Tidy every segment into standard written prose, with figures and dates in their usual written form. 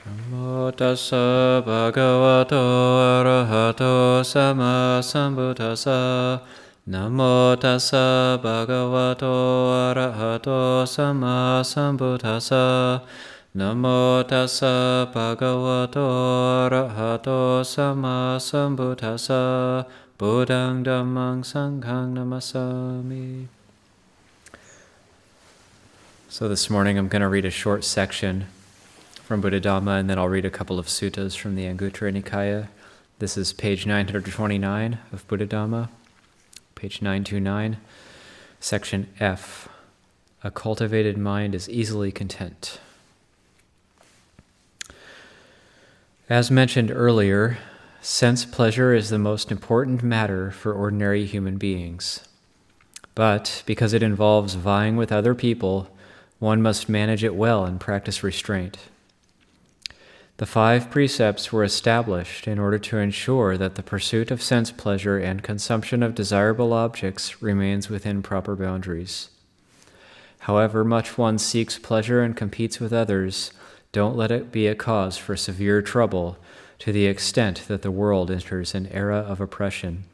Namo tassa bhagavato arahato sama sambuddhassa. Namo tassa bhagavato arahato sama sambuddhassa. Namo tassa bhagavato arahato sama sambuddhassa. Buddhaṃ Dhammāṃ Sanghaṃ Namasami. So this morning I'm going to read a short section from Buddhadhamma, and then I'll read a couple of suttas from the Aŋguttara Nikāya. This is page 929 of Buddhadhamma, page 929, section F. A cultivated mind is easily content. As mentioned earlier, sense pleasure is the most important matter for ordinary human beings. But because it involves vying with other people, one must manage it well and practice restraint. The 5 precepts were established in order to ensure that the pursuit of sense pleasure and consumption of desirable objects remains within proper boundaries. However much one seeks pleasure and competes with others, don't let it be a cause for severe trouble to the extent that the world enters an era of oppression.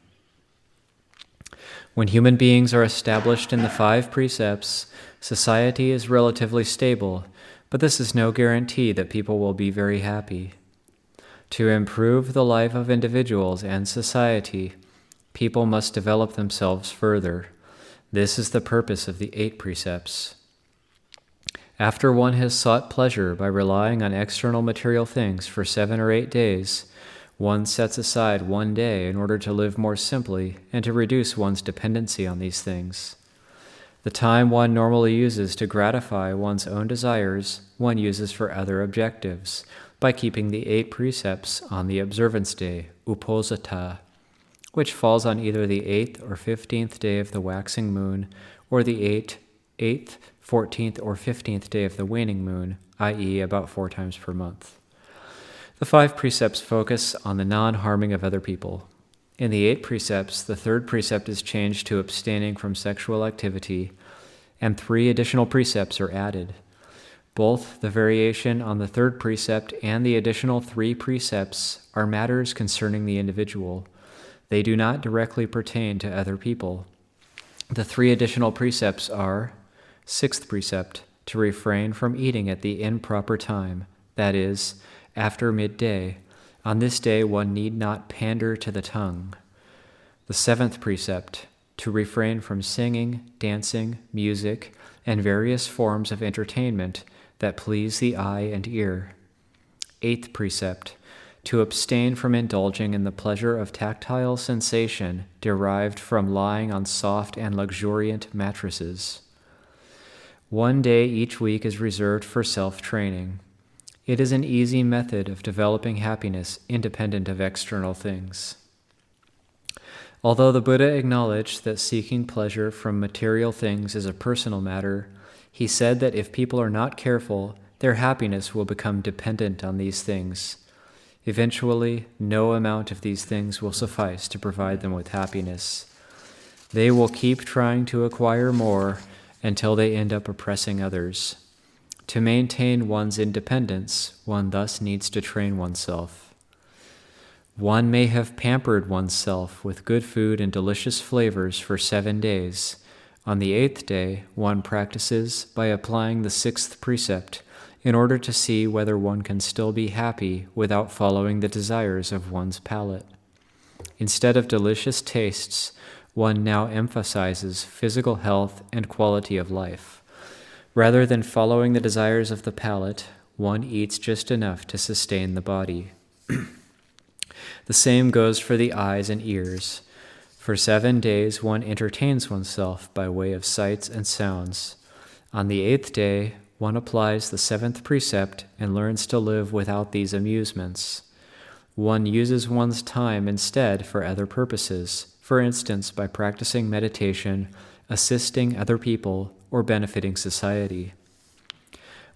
When human beings are established in the 5 precepts, society is relatively stable, but this is no guarantee that people will be very happy. To improve the life of individuals and society, people must develop themselves further. This is the purpose of the 8 precepts. After one has sought pleasure by relying on external material things for 7 or 8 days, one sets aside 1 day in order to live more simply and to reduce one's dependency on these things. The time one normally uses to gratify one's own desires, one uses for other objectives, by keeping the 8 precepts on the observance day, uposatha, which falls on either the 8th or 15th day of the waxing moon, or the 8th, 14th, or 15th day of the waning moon, i.e. about 4 times per month. The 5 precepts focus on the non-harming of other people. In the 8 precepts, the 3rd precept is changed to abstaining from sexual activity, and 3 additional precepts are added. Both the variation on the 3rd precept and the additional 3 precepts are matters concerning the individual. They do not directly pertain to other people. The 3 additional precepts are: 6th precept, to refrain from eating at the improper time, that is, after midday. On this day one need not pander to the tongue. The 7th precept, to refrain from singing, dancing, music, and various forms of entertainment that please the eye and ear. 8th precept, to abstain from indulging in the pleasure of tactile sensation derived from lying on soft and luxuriant mattresses. 1 day each week is reserved for self-training. It is an easy method of developing happiness independent of external things. Although the Buddha acknowledged that seeking pleasure from material things is a personal matter, he said that if people are not careful, their happiness will become dependent on these things. Eventually, no amount of these things will suffice to provide them with happiness. They will keep trying to acquire more until they end up oppressing others. To maintain one's independence, one thus needs to train oneself. One may have pampered oneself with good food and delicious flavors for 7 days. On the 8th day, one practices by applying the 6th precept in order to see whether one can still be happy without following the desires of one's palate. Instead of delicious tastes, one now emphasizes physical health and quality of life. Rather than following the desires of the palate, one eats just enough to sustain the body. The same goes for the eyes and ears. For 7 days, one entertains oneself by way of sights and sounds. On the 8th day, one applies the 7th precept and learns to live without these amusements. One uses one's time instead for other purposes, for instance, by practicing meditation, assisting other people, or benefiting society.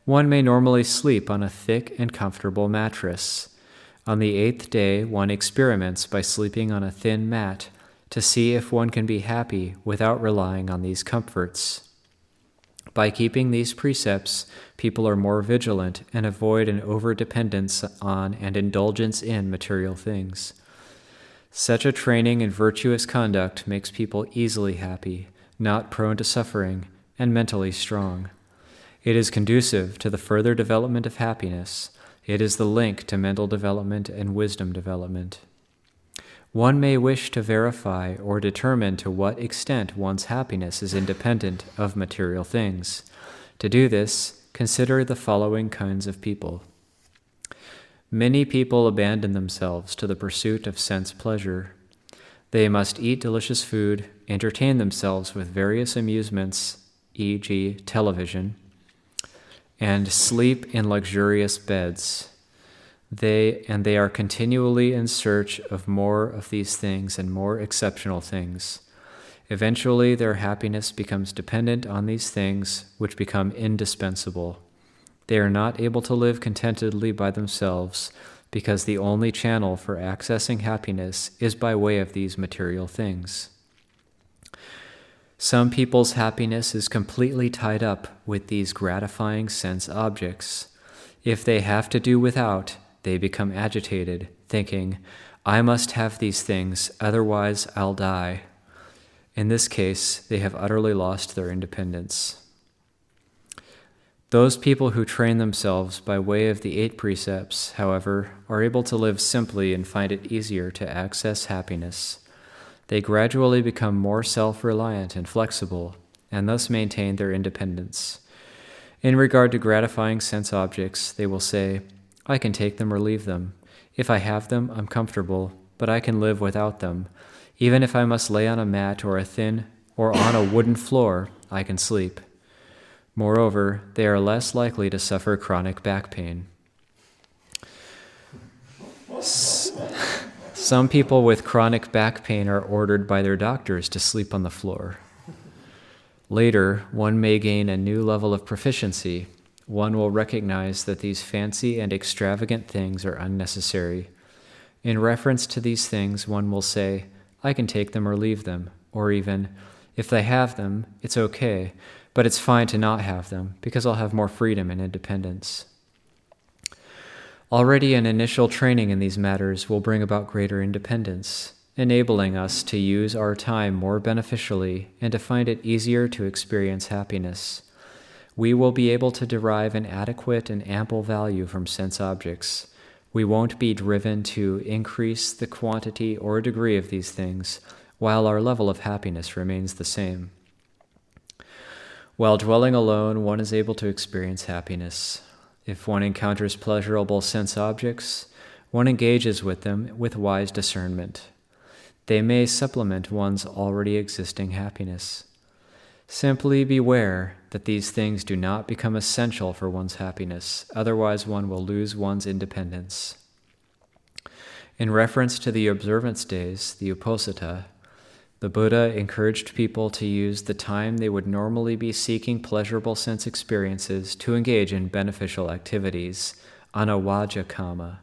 One may normally sleep on a thick and comfortable mattress. On the 8th day, one experiments by sleeping on a thin mat to see if one can be happy without relying on these comforts. By keeping these precepts, people are more vigilant and avoid an over-dependence on and indulgence in material things. Such a training in virtuous conduct makes people easily happy, not prone to suffering, and mentally strong. It is conducive to the further development of happiness. It is the link to mental development and wisdom development. One may wish to verify or determine to what extent one's happiness is independent of material things. To do this, consider the following kinds of people. Many people abandon themselves to the pursuit of sense pleasure. They must eat delicious food, entertain themselves with various amusements, e.g., television, and sleep in luxurious beds. They are continually in search of more of these things and more exceptional things. Eventually, their happiness becomes dependent on these things, which become indispensable. They are not able to live contentedly by themselves because the only channel for accessing happiness is by way of these material things. Some people's happiness is completely tied up with these gratifying sense objects. If they have to do without, they become agitated, thinking, "I must have these things, otherwise I'll die." In this case, they have utterly lost their independence. Those people who train themselves by way of the 8 precepts, however, are able to live simply and find it easier to access happiness. They gradually become more self-reliant and flexible, and thus maintain their independence. In regard to gratifying sense objects, they will say, "I can take them or leave them. If I have them, I'm comfortable, but I can live without them. Even if I must lay on a mat or on a wooden floor, I can sleep." Moreover, they are less likely to suffer chronic back pain. Some people with chronic back pain are ordered by their doctors to sleep on the floor. Later, one may gain a new level of proficiency. One will recognize that these fancy and extravagant things are unnecessary. In reference to these things, one will say, "I can take them or leave them," or even, "If they have them, it's okay, but it's fine to not have them, because I'll have more freedom and independence." Already an initial training in these matters will bring about greater independence, enabling us to use our time more beneficially and to find it easier to experience happiness. We will be able to derive an adequate and ample value from sense objects. We won't be driven to increase the quantity or degree of these things, while our level of happiness remains the same. While dwelling alone, one is able to experience happiness. If one encounters pleasurable sense objects, one engages with them with wise discernment. They may supplement one's already existing happiness. Simply beware that these things do not become essential for one's happiness, otherwise one will lose one's independence. In reference to the observance days, the Uposatha, the Buddha encouraged people to use the time they would normally be seeking pleasurable sense experiences to engage in beneficial activities, anawajja-kama.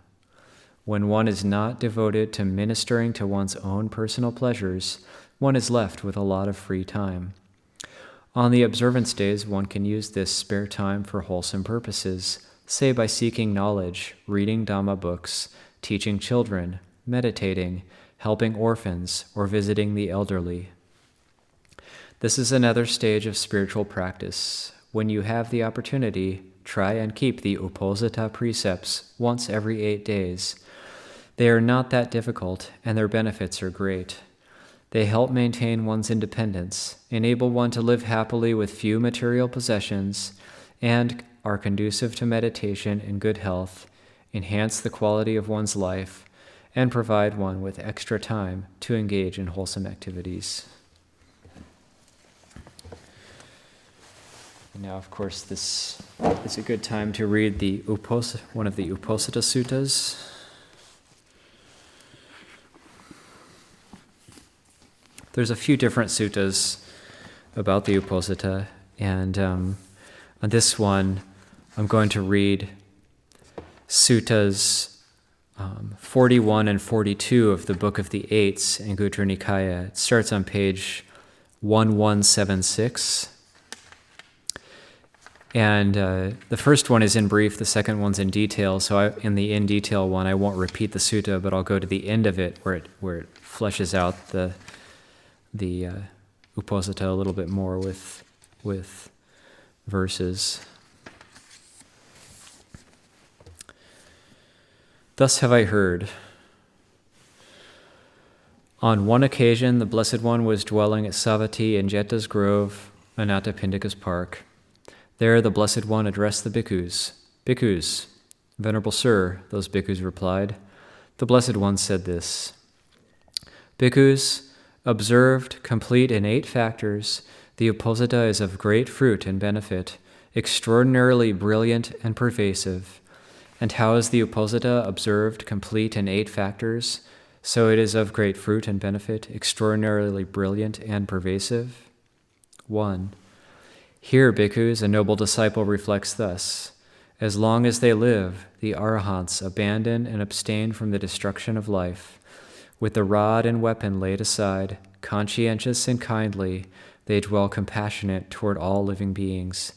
When one is not devoted to ministering to one's own personal pleasures, one is left with a lot of free time. On the observance days, one can use this spare time for wholesome purposes, say by seeking knowledge, reading Dhamma books, teaching children, meditating, helping orphans, or visiting the elderly. This is another stage of spiritual practice. When you have the opportunity, try and keep the Uposatha precepts once every 8 days. They are not that difficult, and their benefits are great. They help maintain one's independence, enable one to live happily with few material possessions, and are conducive to meditation and good health, enhance the quality of one's life, and provide one with extra time to engage in wholesome activities. Now, of course, this is a good time to read one of the Uposatha Suttas. There's a few different suttas about the Uposatha, and on this one, I'm going to read suttas 41 and 42 of the Book of the Eights, Aŋguttara Nikāya. It starts on page 1176. And the first one is in brief, the second one's in detail. So in the in detail one, I won't repeat the sutta, but I'll go to the end of it where it fleshes out the Uposatha a little bit more with verses. Thus have I heard. On one occasion, the Blessed One was dwelling at Savatthi in Jeta's Grove, Anathapindika's park. There the Blessed One addressed the bhikkhus. Bhikkhus, Venerable Sir, those bhikkhus replied. The Blessed One said this. Bhikkhus, observed, complete in 8 factors, the Uposatha is of great fruit and benefit, extraordinarily brilliant and pervasive. And how is the Uposatha observed, complete in 8 factors? So it is of great fruit and benefit, extraordinarily brilliant and pervasive. 1. Here, bhikkhus, a noble disciple reflects thus. As long as they live, the arahants abandon and abstain from the destruction of life. With the rod and weapon laid aside, conscientious and kindly, they dwell compassionate toward all living beings.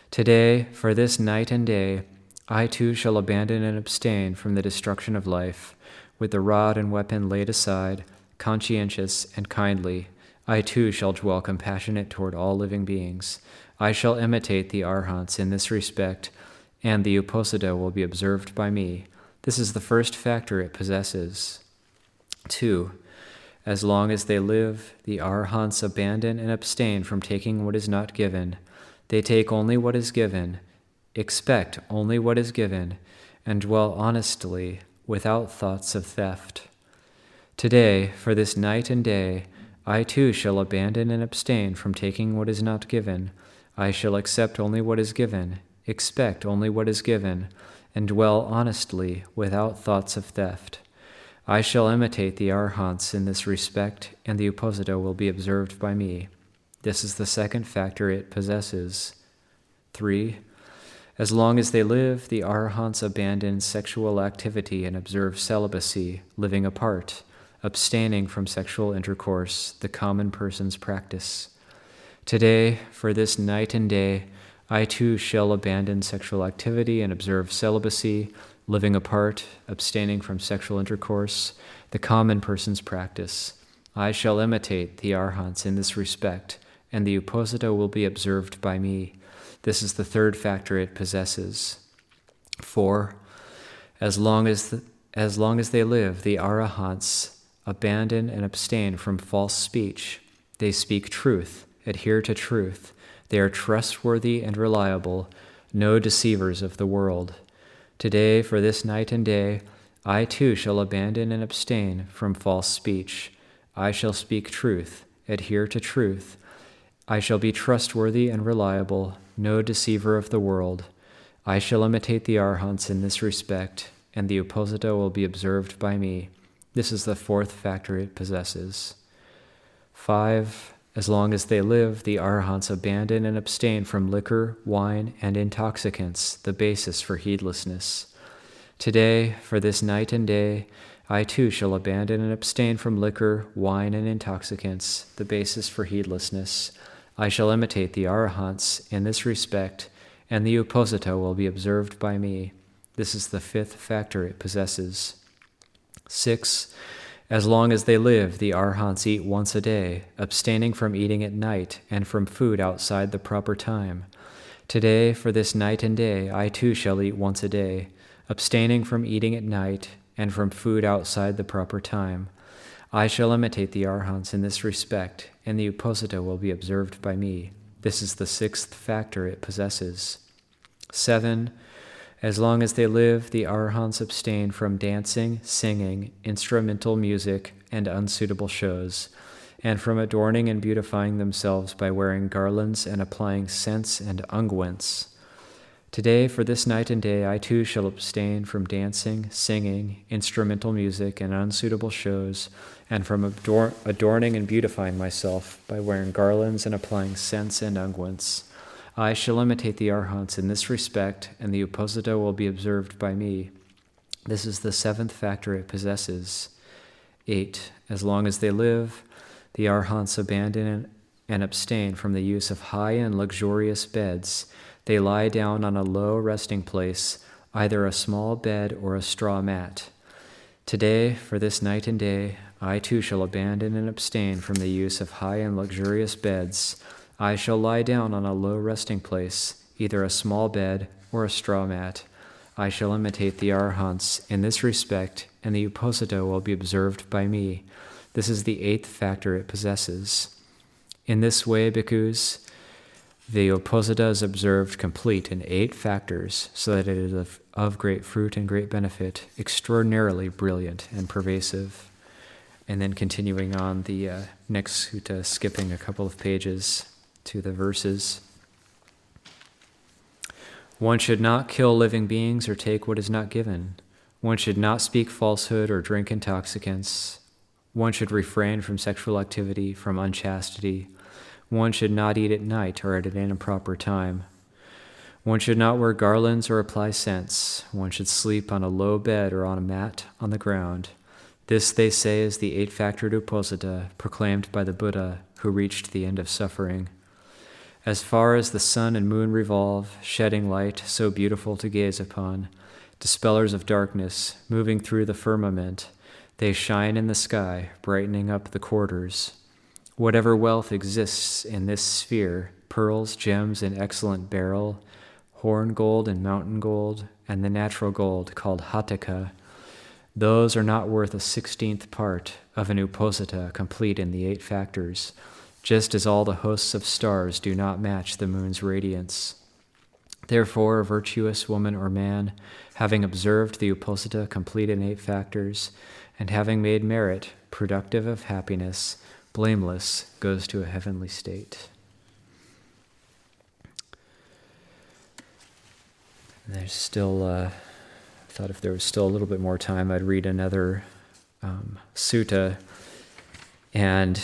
Today, for this night and day, I too shall abandon and abstain from the destruction of life. With the rod and weapon laid aside, conscientious and kindly, I too shall dwell compassionate toward all living beings. I shall imitate the arhants in this respect, and the Uposatha will be observed by me. This is the first factor it possesses. 2. As long as they live, the arhants abandon and abstain from taking what is not given. They take only what is given, expect only what is given, and dwell honestly without thoughts of theft. Today, for this night and day, I too shall abandon and abstain from taking what is not given. I shall accept only what is given, expect only what is given, and dwell honestly without thoughts of theft. I shall imitate the arhants in this respect, and the Uposatha will be observed by me. This is the second factor it possesses. 3. As long as they live, the arhants abandon sexual activity and observe celibacy, living apart, abstaining from sexual intercourse, the common person's practice. Today, for this night and day, I too shall abandon sexual activity and observe celibacy, living apart, abstaining from sexual intercourse, the common person's practice. I shall imitate the arhants in this respect, and the Uposatha will be observed by me. This is the third factor it possesses. 4. As long as they live, the arahants abandon and abstain from false speech. They speak truth, adhere to truth. They are trustworthy and reliable, no deceivers of the world. Today, for this night and day, I too shall abandon and abstain from false speech. I shall speak truth, adhere to truth. I shall be trustworthy and reliable, no deceiver of the world. I shall imitate the arhants in this respect, and the Uposatha will be observed by me. This is the fourth factor it possesses. 5. As long as they live, the arhants abandon and abstain from liquor, wine, and intoxicants, the basis for heedlessness. Today, for this night and day, I too shall abandon and abstain from liquor, wine, and intoxicants, the basis for heedlessness. I shall imitate the arahants in this respect, and the Uposatha will be observed by me. This is the fifth factor it possesses. 6. As long as they live, the arhants eat once a day, abstaining from eating at night and from food outside the proper time. Today, for this night and day, I too shall eat once a day, abstaining from eating at night and from food outside the proper time. I shall imitate the arhants in this respect, and the Uposatha will be observed by me. This is the sixth factor it possesses. 7. As long as they live, the arhants abstain from dancing, singing, instrumental music, and unsuitable shows, and from adorning and beautifying themselves by wearing garlands and applying scents and unguents. Today, for this night and day, I too shall abstain from dancing, singing, instrumental music, and unsuitable shows, and from adorning and beautifying myself by wearing garlands and applying scents and unguents. I shall imitate the arhants in this respect, and the Uposatha will be observed by me. This is the seventh factor it possesses. 8. As long as they live, the arhants abandon and abstain from the use of high and luxurious beds, They lie down on a low resting place, either a small bed or a straw mat. Today, for this night and day, I too shall abandon and abstain from the use of high and luxurious beds. I shall lie down on a low resting place, either a small bed or a straw mat. I shall imitate the Arhants in this respect, and the Uposatha will be observed by me. This is the 8th factor it possesses. In this way, bhikkhus, the Uposatha is observed complete in 8 factors, so that it is of great fruit and great benefit, extraordinarily brilliant and pervasive. And then continuing on the next sutta, skipping a couple of pages to the verses. One should not kill living beings or take what is not given. One should not speak falsehood or drink intoxicants. One should refrain from sexual activity, from unchastity. One should not eat at night or at an improper time. One should not wear garlands or apply scents. One should sleep on a low bed or on a mat on the ground. This, they say, is the 8-factored Uposatha proclaimed by the Buddha who reached the end of suffering. As far as the sun and moon revolve, shedding light so beautiful to gaze upon, dispellers of darkness, moving through the firmament, they shine in the sky, brightening up the quarters. Whatever wealth exists in this sphere, pearls, gems in excellent beryl, horn gold and mountain gold, and the natural gold called hataka, those are not worth a 16th part of an Uposatha complete in the 8 factors, just as all the hosts of stars do not match the moon's radiance. Therefore, a virtuous woman or man, having observed the Uposatha complete in 8 factors, and having made merit productive of happiness, blameless, goes to a heavenly state. And there's still, I thought if there was still a little bit more time, I'd read another sutta. And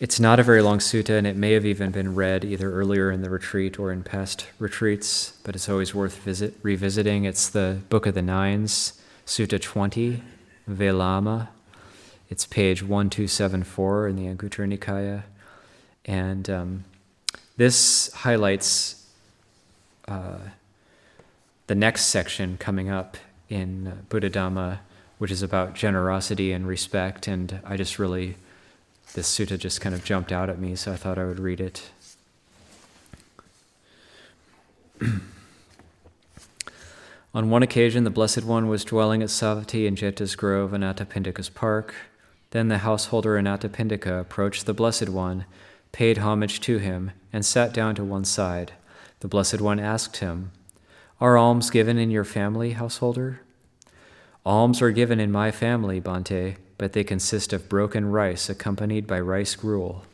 it's not a very long sutta, and it may have even been read either earlier in the retreat or in past retreats, but it's always worth revisiting. It's the Book of the Nines, Sutta 20, Velama. It's page 1274 in the Aŋguttara Nikāya. And this highlights the next section coming up in Buddhadhamma, which is about generosity and respect, and this sutta just kind of jumped out at me, so I thought I would read it. On one occasion, the Blessed One was dwelling at Savatthi in Jeta's Grove, Anathapindika's park. Then the householder Anathapindika approached the Blessed One, paid homage to him, and sat down to one side. The Blessed One asked him, "Are alms given in your family, householder?" "Alms are given in my family, Bhante, but they consist of broken rice accompanied by rice gruel."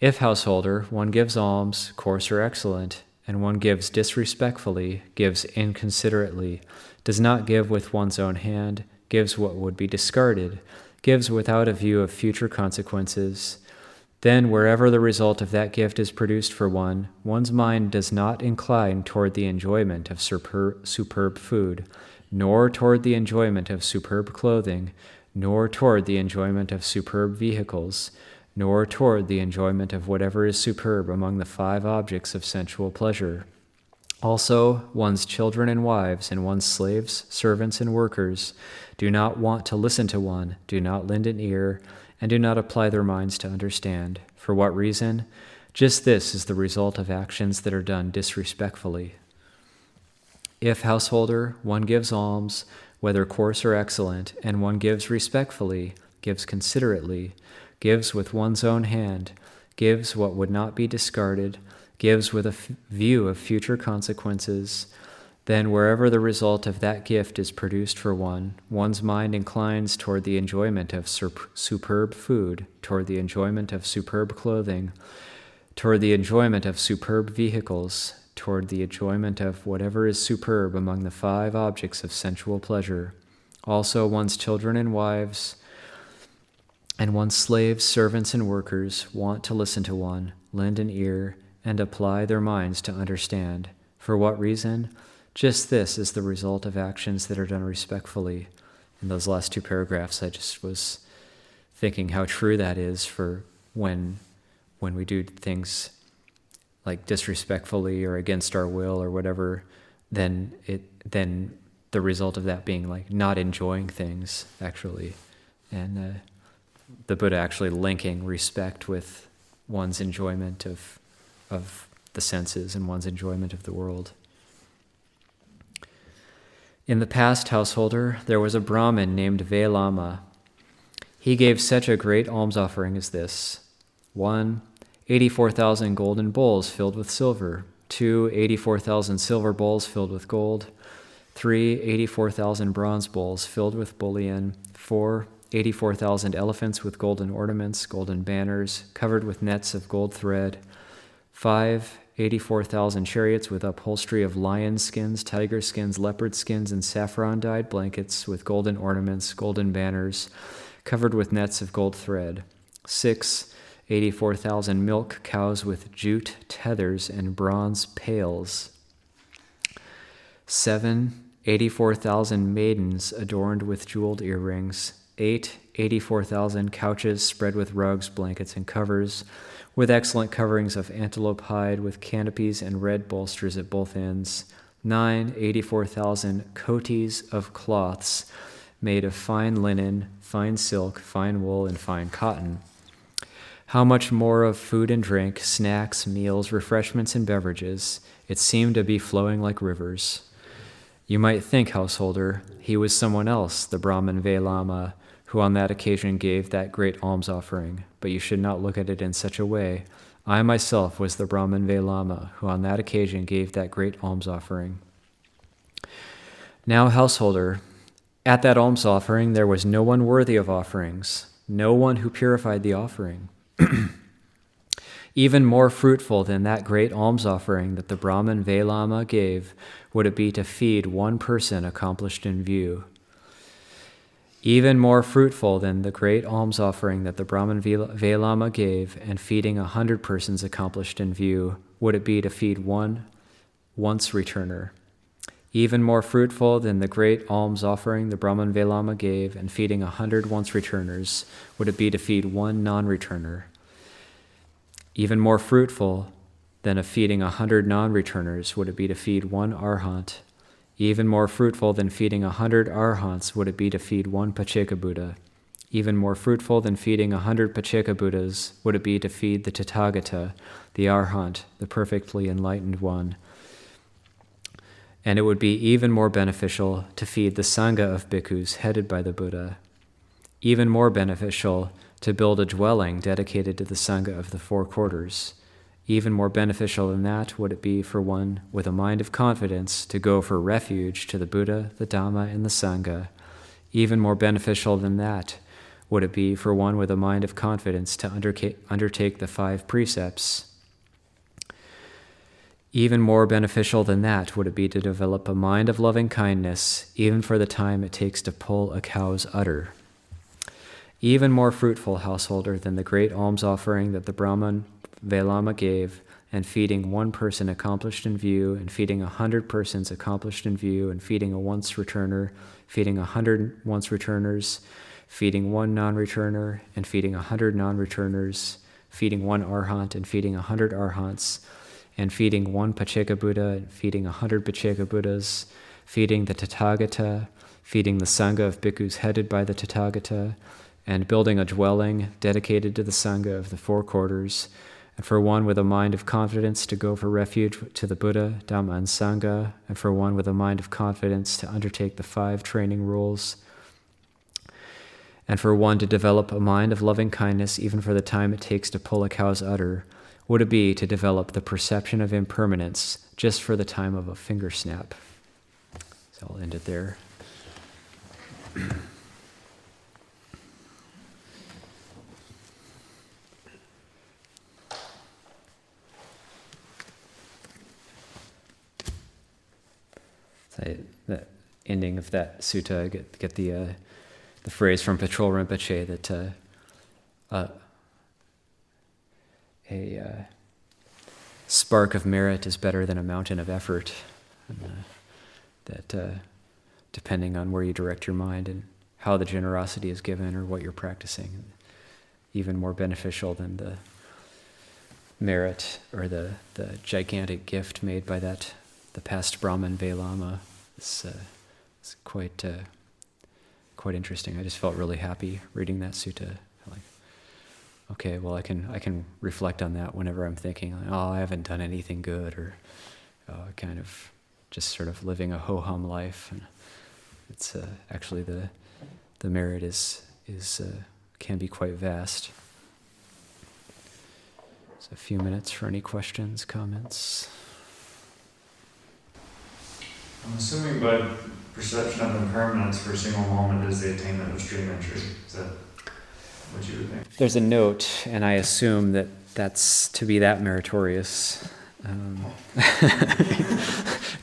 "If, householder, one gives alms, coarse or excellent, and one gives disrespectfully, gives inconsiderately, does not give with one's own hand, gives what would be discarded, gives without a view of future consequences, then wherever the result of that gift is produced for one, one's mind does not incline toward the enjoyment of superb food, nor toward the enjoyment of superb clothing, nor toward the enjoyment of superb vehicles, nor toward the enjoyment of whatever is superb among the 5 objects of sensual pleasure. Also, one's children and wives, and one's slaves, servants, and workers do not want to listen to one, do not lend an ear, and do not apply their minds to understand. For what reason? Just this is the result of actions that are done disrespectfully. If, householder, one gives alms, whether coarse or excellent, and one gives respectfully, gives considerately, gives with one's own hand, gives what would not be discarded, gives with a view of future consequences, then wherever the result of that gift is produced for one, one's mind inclines toward the enjoyment of superb food, toward the enjoyment of superb clothing, toward the enjoyment of superb vehicles, toward the enjoyment of whatever is superb among the 5 objects of sensual pleasure. Also, one's children and wives, and one's slaves, servants, and workers want to listen to one, lend an ear, and apply their minds to understand. For what reason? Just this is the result of actions that are done respectfully. In those last 2 paragraphs, I just was thinking how true that is for when we do things like disrespectfully or against our will or whatever, then the result of that being like not enjoying things actually, and the Buddha actually linking respect with one's enjoyment of the senses and one's enjoyment of the world. In the past, householder, there was a Brahmin named Velama. He gave such a great alms offering as this: 1, 84,000 golden bowls filled with silver; 2, 84,000 silver bowls filled with gold; 3, 84,000 bronze bowls filled with bullion; 4, 84,000 elephants with golden ornaments, golden banners, covered with nets of gold thread; 5, 84,000 chariots with upholstery of lion skins, tiger skins, leopard skins, and saffron-dyed blankets with golden ornaments, golden banners, covered with nets of gold thread; 6, 84,000 milk cows with jute tethers and bronze pails; 7, 84,000 maidens adorned with jeweled earrings; 8, 84,000 couches spread with rugs, blankets, and covers, with excellent coverings of antelope hide, with canopies and red bolsters at both ends; 9, 84,000 coatis of cloths made of fine linen, fine silk, fine wool, and fine cotton. How much more of food and drink, snacks, meals, refreshments, and beverages! It seemed to be flowing like rivers. You might think, householder, he was someone else, the Brahmin Velama, who on that occasion gave that great alms offering, but you should not look at it in such a way. I myself was the Brahmin Velama, who on that occasion gave that great alms offering. Now, householder, at that alms offering there was no one worthy of offerings, no one who purified the offering. Even more fruitful than that great alms offering that the Brahmin Velama gave would it be to feed one person accomplished in view. Even more fruitful than the great alms offering that the Brahmin Velama gave and feeding 100 persons accomplished in view would it be to feed one once returner. Even more fruitful than the great alms offering the Brahmin Velama gave and feeding 100 once returners would it be to feed one non-returner. Even more fruitful than of feeding 100 non-returners would it be to feed one arhat. Even more fruitful than feeding 100 arhats would it be to feed one Pacceka Buddha. Even more fruitful than feeding 100 Pacceka Buddhas would it be to feed the Tathagata, the Arhat, the perfectly enlightened one. And it would be even more beneficial to feed the Sangha of bhikkhus headed by the Buddha. Even more beneficial to build a dwelling dedicated to the Sangha of the four quarters. Even more beneficial than that would it be for one with a mind of confidence to go for refuge to the Buddha, the Dhamma, and the Sangha. Even more beneficial than that would it be for one with a mind of confidence to undertake the 5 precepts. Even more beneficial than that would it be to develop a mind of loving kindness, even for the time it takes to pull a cow's udder. Even more fruitful, householder, than the great alms offering that the Brahmin Velama gave, and feeding one person accomplished in view, and feeding 100 persons accomplished in view, and feeding a once returner, feeding 100 once returners, feeding one non-returner, and feeding 100 non-returners, feeding one arhat, and feeding 100 arhats, and feeding one Pacceka Buddha, and feeding 100 Pacceka Buddhas, feeding the Tathagata, feeding the Sangha of bhikkhus headed by the Tathagata, and building a dwelling dedicated to the Sangha of the four quarters, and for one with a mind of confidence to go for refuge to the Buddha, Dhamma, and Sangha, and for one with a mind of confidence to undertake the 5 training rules, and for one to develop a mind of loving kindness even for the time it takes to pull a cow's udder, would it be to develop the perception of impermanence just for the time of a finger snap. So I'll end it there. The ending of that sutta, I get the phrase from Patrol Rinpoche that a spark of merit is better than a mountain of effort, and that depending on where you direct your mind and how the generosity is given or what you're practicing, even more beneficial than merit or the gigantic gift made by the past Brahmin Velama is quite interesting. I just felt really happy reading that sutta. Like, okay, well, I can reflect on that whenever I'm thinking, like, oh, I haven't done anything good, or kind of just sort of living a ho-hum life. And it's actually the merit is can be quite vast. So a few minutes for any questions, comments. I'm assuming by perception of impermanence for a single moment is the attainment of stream entry. Is that what you would think? There's a note, and I assume that that's to be that meritorious.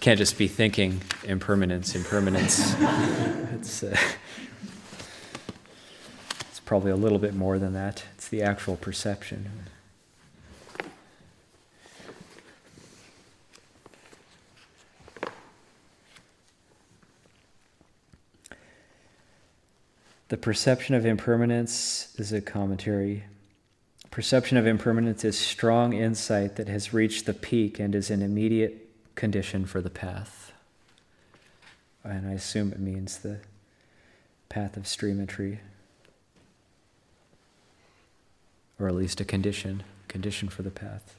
Can't just be thinking impermanence. It's probably a little bit more than that. It's the actual perception. The perception of impermanence is a commentary. Perception of impermanence is strong insight that has reached the peak and is an immediate condition for the path. And I assume it means the path of stream entry. Or at least a condition for the path.